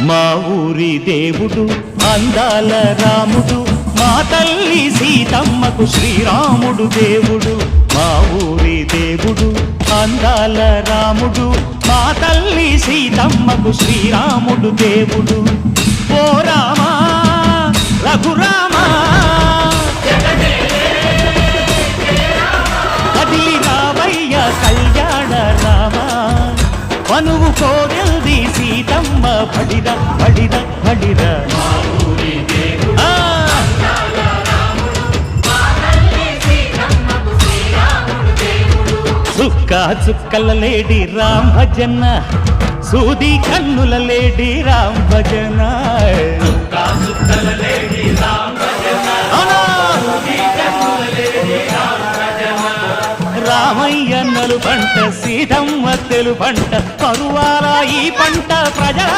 మా ఊరి దేవుడు అందాల రాముడు, మా తల్లి సీతమ్మకు శ్రీరాముడు దేవుడు. మా ఊరి దేవుడు అందాల రాముడు, మా తల్లి సీతమ్మకు శ్రీరాముడు దేవుడు. ఓ రామా రఘురామా కదిలి రావయ్య కళ్యాణ రామా, మనువు కోరెల్ది సీతమ్మ బడిర బడిర బడిర. చుక్క చుక్కల లేడి రామ్ భజన, సూది కన్నుల లేడి రామ్ భజన. రామయ్య నలు పంట సీతమ్మ తెలు పంట, పరువాల ఈ పంట ప్రజల